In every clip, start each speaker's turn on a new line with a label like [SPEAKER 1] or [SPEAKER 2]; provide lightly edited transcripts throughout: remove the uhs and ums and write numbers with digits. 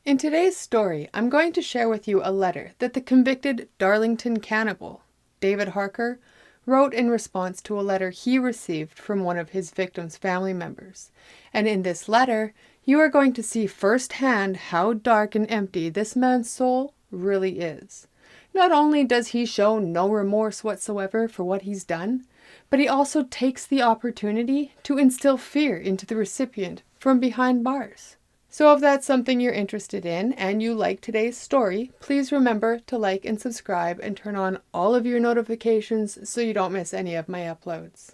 [SPEAKER 1] In today's story, I'm going to share with you a letter that the convicted Darlington Cannibal, David Harker, wrote in response to a letter he received from one of his victim's family members. And in this letter, you are going to see firsthand how dark and empty this man's soul really is. Not only does he show no remorse whatsoever for what he's done, but he also takes the opportunity to instill fear into the recipient from behind bars. So if that's something you're interested in and you like today's story, please remember to like and subscribe and turn on all of your notifications so you don't miss any of my uploads.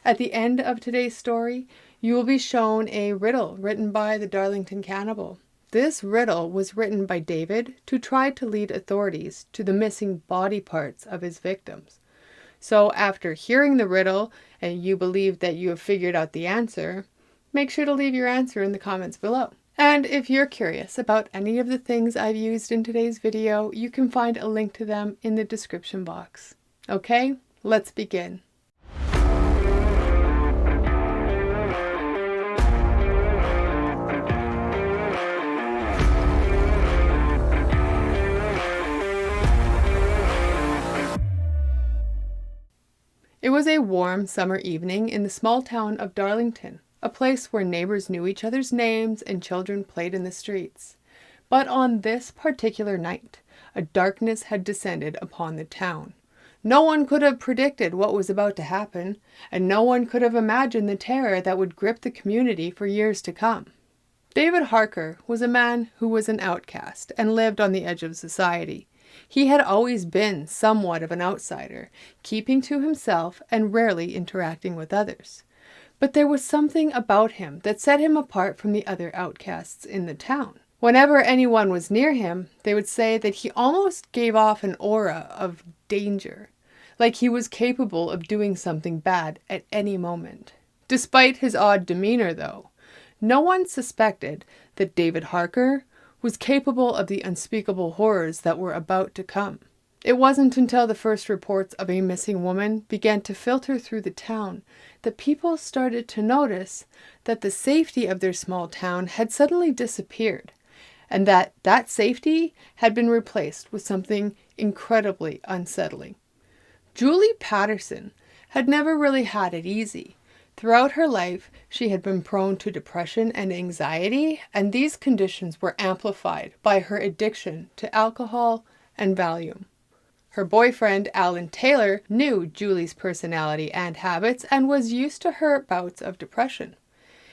[SPEAKER 1] At the end of today's story, you will be shown a riddle written by the Darlington Cannibal. This riddle was written by David to try to lead authorities to the missing body parts of his victims. So after hearing the riddle and you believe that you have figured out the answer, make sure to leave your answer in the comments below. And if you're curious about any of the things I've used in today's video, you can find a link to them in the description box. Okay, let's begin. It was a warm summer evening in the small town of Darlington, a place where neighbors knew each other's names and children played in the streets. But on this particular night, a darkness had descended upon the town. No one could have predicted what was about to happen, and no one could have imagined the terror that would grip the community for years to come. David Harker was a man who was an outcast and lived on the edge of society. He had always been somewhat of an outsider, keeping to himself and rarely interacting with others. But there was something about him that set him apart from the other outcasts in the town. Whenever anyone was near him, they would say that he almost gave off an aura of danger, like he was capable of doing something bad at any moment. Despite his odd demeanor, though, no one suspected that David Harker was capable of the unspeakable horrors that were about to come. It wasn't until the first reports of a missing woman began to filter through the town that people started to notice that the safety of their small town had suddenly disappeared, and that safety had been replaced with something incredibly unsettling. Julie Paterson had never really had it easy. Throughout her life, she had been prone to depression and anxiety, and these conditions were amplified by her addiction to alcohol and Valium. Her boyfriend, Alan Taylor, knew Julie's personality and habits and was used to her bouts of depression.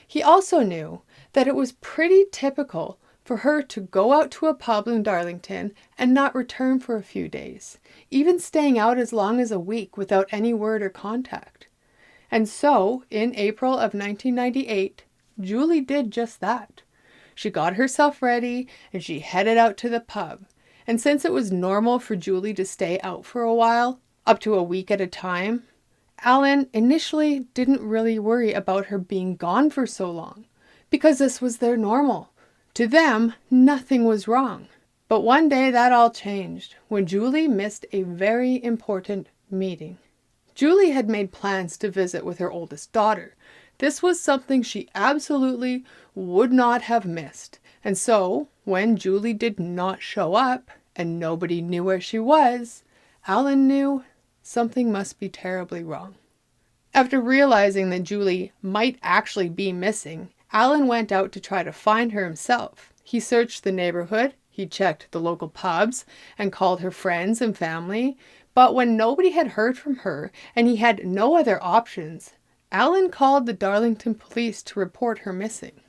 [SPEAKER 1] He also knew that it was pretty typical for her to go out to a pub in Darlington and not return for a few days, even staying out as long as a week without any word or contact. And so, in April of 1998, Julie did just that. She got herself ready and she headed out to the pub. And since it was normal for Julie to stay out for a while, up to a week at a time, Alan initially didn't really worry about her being gone for so long, because this was their normal. To them, nothing was wrong. But one day that all changed when Julie missed a very important meeting. Julie had made plans to visit with her oldest daughter. This was something she absolutely would not have missed. And so, when Julie did not show up, and nobody knew where she was, Alan knew something must be terribly wrong. After realizing that Julie might actually be missing, Alan went out to try to find her himself. He searched the neighborhood, he checked the local pubs, and called her friends and family. But when nobody had heard from her, and he had no other options, Alan called the Darlington police to report her missing.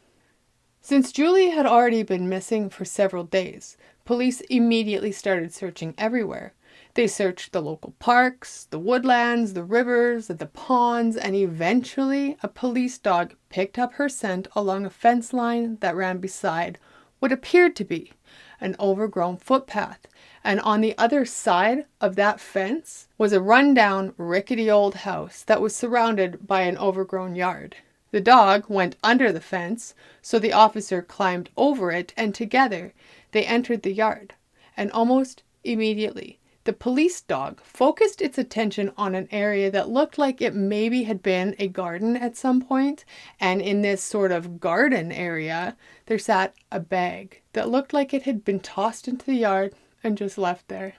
[SPEAKER 1] Since Julie had already been missing for several days, police immediately started searching everywhere. They searched the local parks, the woodlands, the rivers, the ponds, and eventually a police dog picked up her scent along a fence line that ran beside what appeared to be an overgrown footpath. And on the other side of that fence was a rundown, rickety old house that was surrounded by an overgrown yard. The dog went under the fence, so the officer climbed over it, and together they entered the yard. And almost immediately, The police dog focused its attention on an area that looked like it maybe had been a garden at some point, and in this sort of garden area, there sat a bag that looked like it had been tossed into the yard and just left there.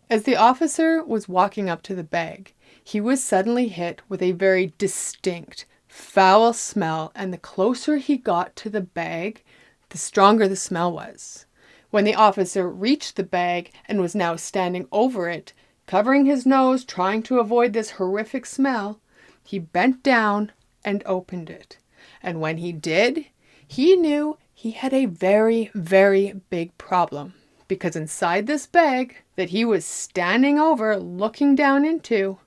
[SPEAKER 1] As the officer was walking up to the bag, he was suddenly hit with a very distinct, foul smell, and the closer he got to the bag, the stronger the smell was. When the officer reached the bag and was now standing over it, covering his nose, trying to avoid this horrific smell, he bent down and opened it. And when he did, he knew he had a very, very big problem. Because inside this bag that he was standing over, looking down into,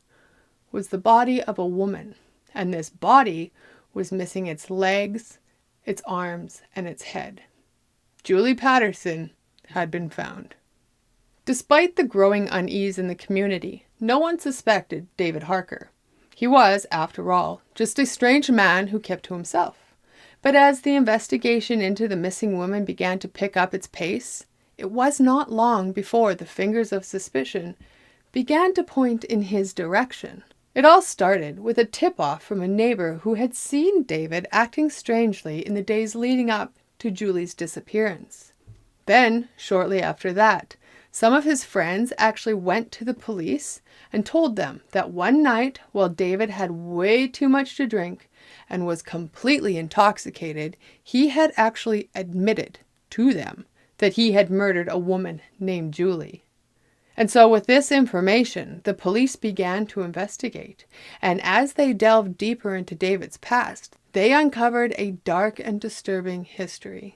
[SPEAKER 1] was the body of a woman. And this body was missing its legs, its arms, and its head. Julie Paterson had been found. Despite the growing unease in the community, no one suspected David Harker. He was, after all, just a strange man who kept to himself. But as the investigation into the missing woman began to pick up its pace, it was not long before the fingers of suspicion began to point in his direction. It all started with a tip-off from a neighbor who had seen David acting strangely in the days leading up to Julie's disappearance. Then, shortly after that, some of his friends actually went to the police and told them that one night, while David had way too much to drink and was completely intoxicated, he had actually admitted to them that he had murdered a woman named Julie. And so with this information, the police began to investigate, and as they delved deeper into David's past, they uncovered a dark and disturbing history.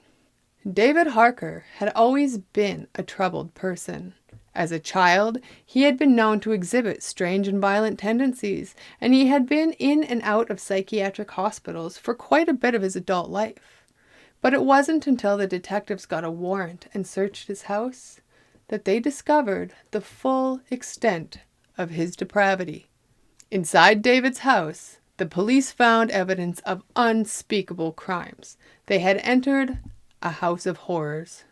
[SPEAKER 1] David Harker had always been a troubled person. As a child, he had been known to exhibit strange and violent tendencies, and he had been in and out of psychiatric hospitals for quite a bit of his adult life. But it wasn't until the detectives got a warrant and searched his house that they discovered the full extent of his depravity. Inside David's house, the police found evidence of unspeakable crimes. They had entered a house of horrors.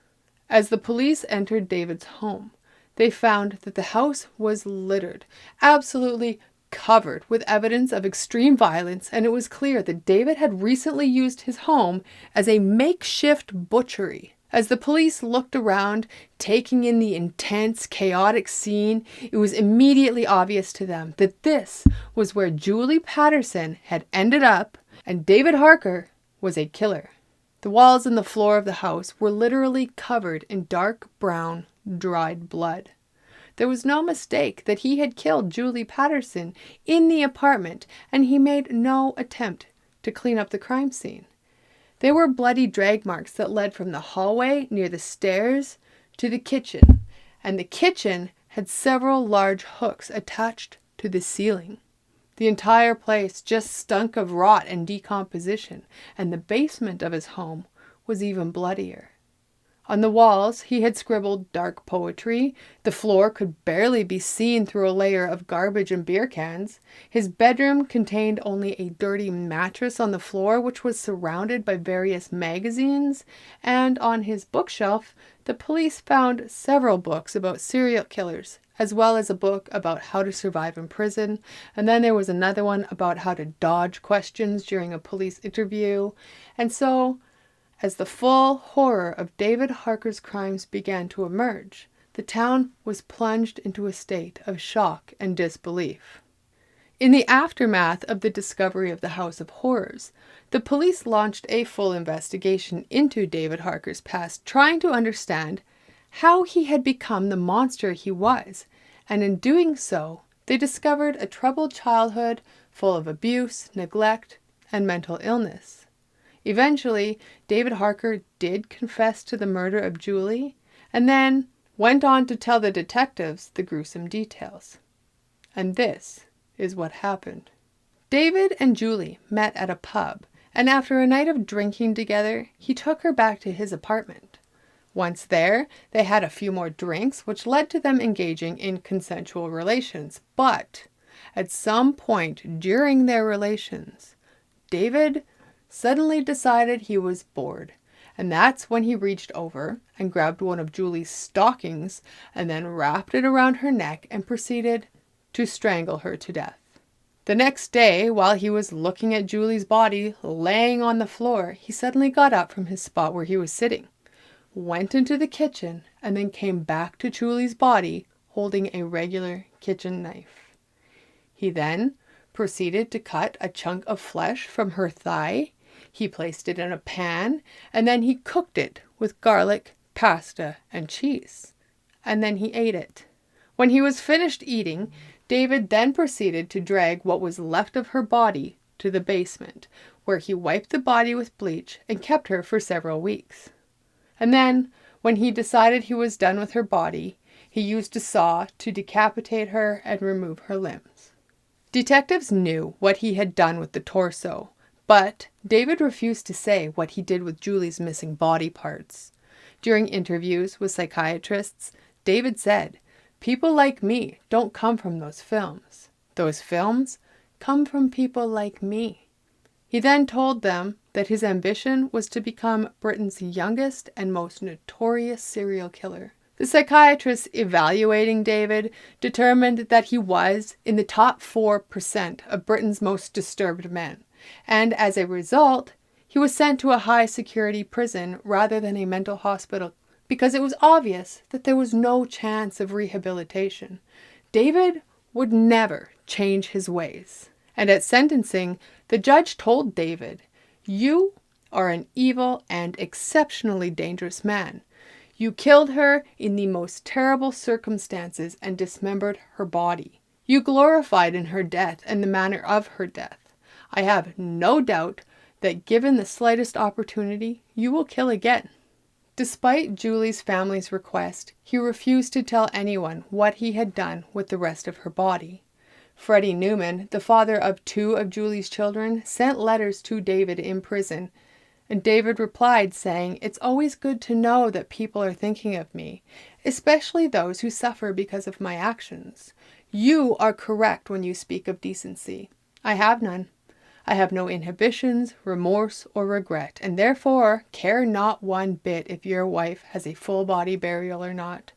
[SPEAKER 1] As the police entered David's home, they found that the house was littered, absolutely covered with evidence of extreme violence, and it was clear that David had recently used his home as a makeshift butchery. As the police looked around, taking in the intense, chaotic scene, it was immediately obvious to them that this was where Julie Paterson had ended up, and David Harker was a killer. The walls and the floor of the house were literally covered in dark brown, dried blood. There was no mistake that he had killed Julie Paterson in the apartment, and he made no attempt to clean up the crime scene. There were bloody drag marks that led from the hallway near the stairs to the kitchen, and the kitchen had several large hooks attached to the ceiling. The entire place just stunk of rot and decomposition, and the basement of his home was even bloodier. On the walls, he had scribbled dark poetry. The floor could barely be seen through a layer of garbage and beer cans. His bedroom contained only a dirty mattress on the floor, which was surrounded by various magazines. And on his bookshelf, the police found several books about serial killers, as well as a book about how to survive in prison. And then there was another one about how to dodge questions during a police interview. And so, as the full horror of David Harker's crimes began to emerge, the town was plunged into a state of shock and disbelief. In the aftermath of the discovery of the House of Horrors, the police launched a full investigation into David Harker's past, trying to understand how he had become the monster he was, and in doing so, they discovered a troubled childhood full of abuse, neglect, and mental illness. Eventually, David Harker did confess to the murder of Julie, and then went on to tell the detectives the gruesome details. And this is what happened. David and Julie met at a pub, and after a night of drinking together, he took her back to his apartment. Once there, they had a few more drinks, which led to them engaging in consensual relations. But at some point during their relations, David suddenly decided he was bored, And that's when he reached over and grabbed one of Julie's stockings and then wrapped it around her neck and proceeded to strangle her to death. The next day, while he was looking at Julie's body laying on the floor, he suddenly got up from his spot where he was sitting, went into the kitchen, and then came back to Julie's body holding a regular kitchen knife. He then proceeded to cut a chunk of flesh from her thigh. He placed it in a pan, and then he cooked it with garlic, pasta, and cheese. And then he ate it. When he was finished eating, David then proceeded to drag what was left of her body to the basement, where he wiped the body with bleach and kept her for several weeks. And then, when he decided he was done with her body, he used a saw to decapitate her and remove her limbs. Detectives knew what he had done with the torso, but David refused to say what he did with Julie's missing body parts. During interviews with psychiatrists, David said, "People like me don't come from those films. Those films come from people like me." He then told them that his ambition was to become Britain's youngest and most notorious serial killer. The psychiatrists evaluating David determined that he was in the top 4% of Britain's most disturbed men, and as a result, he was sent to a high-security prison rather than a mental hospital because it was obvious that there was no chance of rehabilitation. David would never change his ways. And at sentencing, the judge told David, "You are an evil and exceptionally dangerous man. You killed her in the most terrible circumstances and dismembered her body. You glorified in her death and the manner of her death. I have no doubt that given the slightest opportunity, you will kill again." Despite Julie's family's request, he refused to tell anyone what he had done with the rest of her body. Freddie Newman, the father of 2 of Julie's children, sent letters to David in prison, and David replied saying, "It's always good to know that people are thinking of me, especially those who suffer because of my actions. You are correct when you speak of decency. I have none. I have no inhibitions, remorse, or regret, and therefore care not one bit if your wife has a full body burial or not.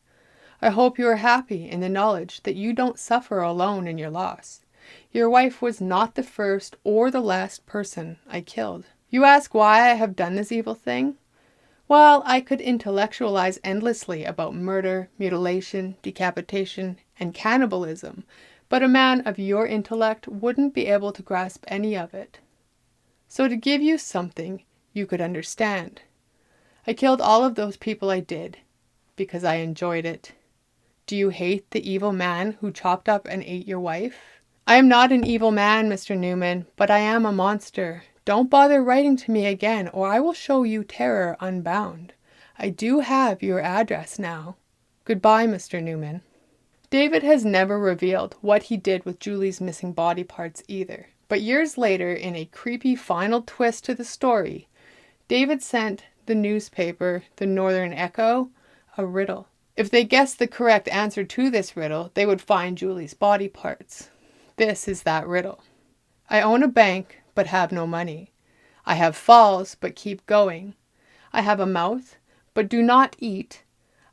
[SPEAKER 1] I hope you are happy in the knowledge that you don't suffer alone in your loss. Your wife was not the first or the last person I killed. You ask why I have done this evil thing? Well, I could intellectualize endlessly about murder, mutilation, decapitation, and cannibalism, but a man of your intellect wouldn't be able to grasp any of it. So to give you something you could understand, I killed all of those people I did because I enjoyed it. Do you hate the evil man who chopped up and ate your wife? I am not an evil man, Mr. Newman, but I am a monster. Don't bother writing to me again, or I will show you terror unbound. I do have your address now. Goodbye, Mr. Newman." David has never revealed what he did with Julie's missing body parts either. But years later, in a creepy final twist to the story, David sent the newspaper, the Northern Echo, a riddle. If they guessed the correct answer to this riddle, they would find Julie's body parts. This is that riddle. I own a bank, but have no money. I have falls, but keep going. I have a mouth, but do not eat.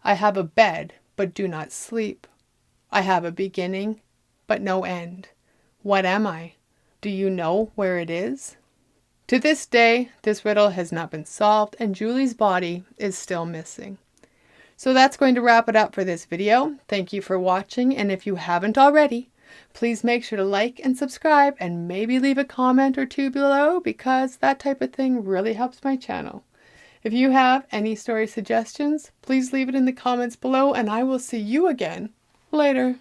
[SPEAKER 1] I have a bed, but do not sleep. I have a beginning, but no end. What am I? Do you know where it is? To this day, this riddle has not been solved, and Julie's body is still missing. So that's going to wrap it up for this video. Thank you for watching, and if you haven't already, please make sure to like and subscribe, and maybe leave a comment or 2 below, because that type of thing really helps my channel. If you have any story suggestions, please leave it in the comments below, and I will see you again later.